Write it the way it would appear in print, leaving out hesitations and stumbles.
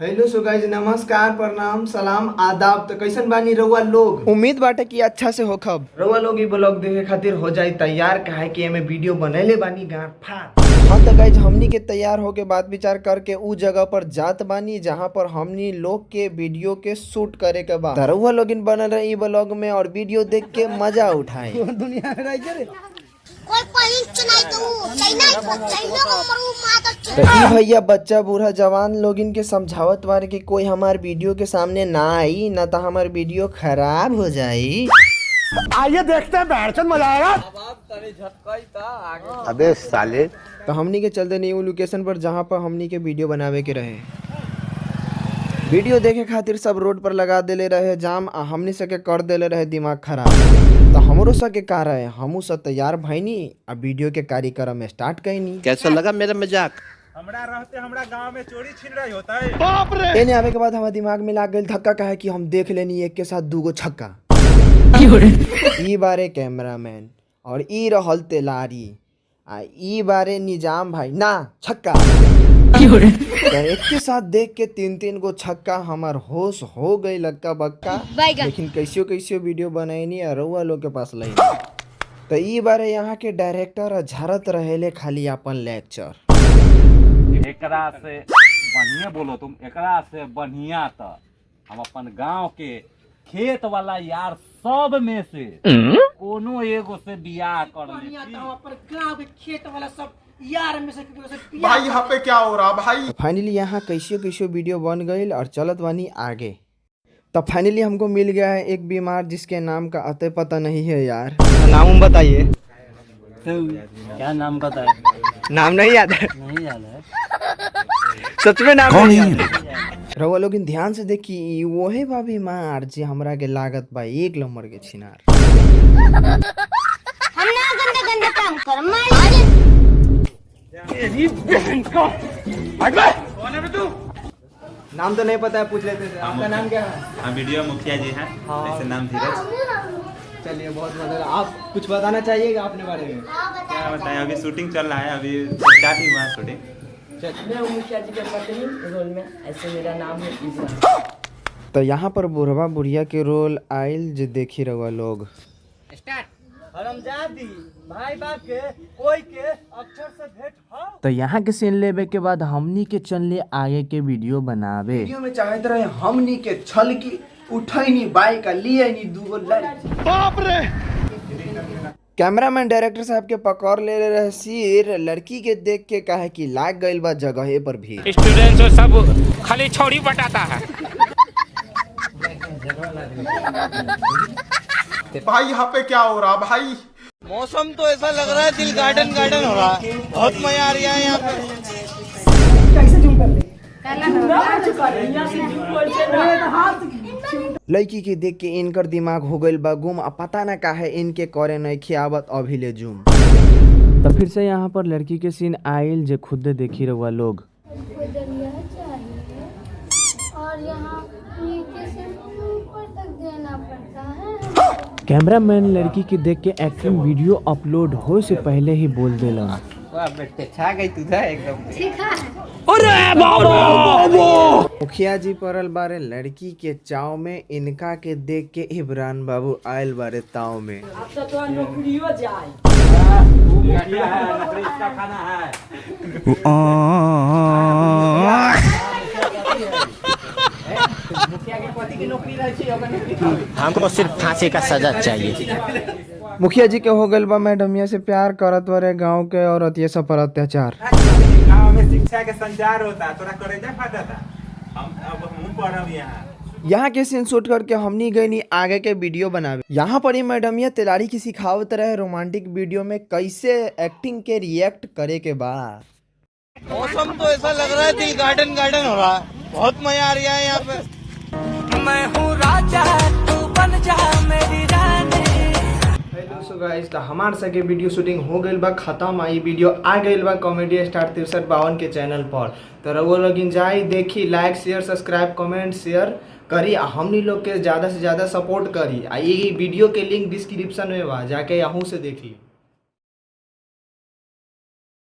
Hello so guys, नमस्कार, प्रणाम, सलाम, आदाब। तो कैसन बानी रउआ लोग? उम्मीद बाटे कि अच्छा से हो। खब रउआ लोग ई ब्लॉग देखे खातिर हो जाई तैयार, काहे कि एमे वीडियो बनैले बानी गांठ फाड़। हाँ तो गाइस, हमनी के तैयार होके बात विचार करके उ जगह पर जात बानी जहाँ पर हमनी लोग के वीडियो के शूट करे के बा। रउआ लोग इन बनल रहे ई ब्लॉग में और वीडियो देख के मजा उठाए। दुनिया में रह तो भैया बच्चा बूढ़ा जवान लोग इनके समझावत बारे कि कोई हमार वीडियो के सामने ना आई, ना तो हमार वीडियो खराब हो जाई। आइए देखते हैं, बैठन मजा आएगा। अबे साले। तो हमनी के चलते न्यू लोकेशन पर जहाँ पर हमनी के वीडियो बनावे के रहे। वीडियो देखे खातिर सब रोड पर लगा देले रहे जाम, आ हमनी सके कर देले रहे दिमाग खराब। तो हमरो सके का रहे, हमू सब तैयार भइनी आ वीडियो के कार्यक्रम स्टार्ट कइनी। कैसा लगा मेरा मजाक? हमरा रहते हमरा गांव में चोरी छिनराई होता है। बाप रे। एने आवे के बाद हमारे दिमाग में लाग गइल धक्का, काहे कि हम देख लेनी एक के साथ दूगो छक्का। ई बारे कैमरामैन और ई रहल तेलारी आ ई बारे निजाम भाई ना छक्का। एक के साथ देख के तीन गो छक्का, हमार होश हो गई लक्का बक्का। लेकिन कैसियो वीडियो बनैनी और रउआ लोग के पास लई। तो ई बारे यहाँ के डायरेक्टर झरत रहेले खाली अपन लेक्चर। एकरा से बढ़िया बोलो तुम, एकरा से बढ़िया तो हम अपन गांव के खेत वाला यार सब में से कोनो एगो से बियाह कर लेती। अपन गांव के खेत वाला सब यार में से भाई यहाँ पे क्या हो रहा भाई? फाइनली यहाँ कैसियो वीडियो बन गई और चलत बानी आगे। तब फाइनली हमको मिल गया है एक बीमार जिसके नाम का अते पता नहीं है यार। नाम बताइए। क्या नाम बताए? नाम नहीं याद है? नहीं याद है। सच में नाम नहीं याद है? रउआ लोग ध्यान से देखी, वो है बा बीमार जी हमरा के लागत बा एक नंबर के छिनार। हम ना गंदा काम कर कौन है तू? नाम तो नहीं पता है, पूछ लेते थे। आपका नाम क्या है? हाँ, वीडियो मुखिया जी हैं। ऐसे नाम धीरज। चलिए बहुत मजा। आप कुछ बताना चाहिएगा अपने बारे में? क्या बताएं, अभी शूटिंग चल रहा है, अभी स्टार्ट ही हुआ शूटिंग। मैं मुखिया जी के पत्नी रोल में, ऐसे मेरा नाम है इब्राहिम। तो यहाँ पर बुढ़वा बुढ़िया के रोल आयल जो देखी रहुआ लोग। हरमजादी भाई बाप के कोई के अक्षर से भेंट हो। तो यहाँ के सीन लेवे के बाद हमनी के चलने आगे के वीडियो बनावे। वीडियो में चाहते रहे हमनी के छल की उठैनी बाइक लिए नी दूगो लड़की। बाप रे। कैमरामैन डायरेक्टर साहब के पकड़ ले रहे सिर, लड़की के देख के कहे कि लाग गइल बा जगह पर भी। स्टूडेंट्स सब खाली छोड़ी बटाता है। भाई यहाँ पे क्या हो रहा भाई? मौसम तो ऐसा लग रहा है दिल गार्डन हो रहा है। बहुत मजा आ रहा है यहाँ पे। कैसे जूम कर ले? लड़की के देख के इनकर दिमाग हो गइल बा गुम, अब पता ना काहे इनके करे नहीं खियावत अभी ले जूम। तो फिर से यहाँ पर लड़की के सीन आयल जो खुद देखी रहुआ लोग। और यहाँ नीचे से ऊपर तक देना पड़ता है। कैमरामैन लड़की के देख के एक्टिंग वीडियो अपलोड हो से पहले ही बोल देला। छा गई तू था एकदम। ठीक है। मुखिया जी परल बारे लड़की के चाव में, इनका के देख के इमरान बाबू आयल बारे ताव में। अब तो नौकरियों जाए। इसका खाना है। मुखिया के पति की नौकरी रही। हमको सिर्फ फांसी का सजा चाहिए। मुखिया जी के हो गइल बा मैडमिया से प्यार करत बारे गांव के औरत ये सब पर अत्याचार। गाँव में शिक्षा के संचार होता, तोरा करेजा फाटा था। हम पढ़ब यहाँ के सीन शूट करके हमनी गई नी आगे के वीडियो बनावे। यहाँ पर ही मैडमिया तेलारी की सिखावत रहे रोमांटिक वीडियो में कैसे एक्टिंग के रिएक्ट करे के बाद। मौसम तो ऐसा लग रहा है दिल गार्डन हो रहा है। बहुत मजा आ रहा है यहाँ पे। मैं हूँ राजा, तू बन जा मेरी रानी। हेलो सो गाइस, तो हमार सके वीडियो शूटिंग हो गइल बा खत्म। आई वीडियो आ गइल बा कॉमेडी स्टार 6352 के चैनल पर। तो रउआ लोग जाई देखी, like share subscribe comment share करी, हमनी लोग के ज़्यादा से ज़्यादा सपोर्ट करी। ये वीडियो के लिंक डिस्क्रिप्शन में बा, जाके यहाँ से देखी।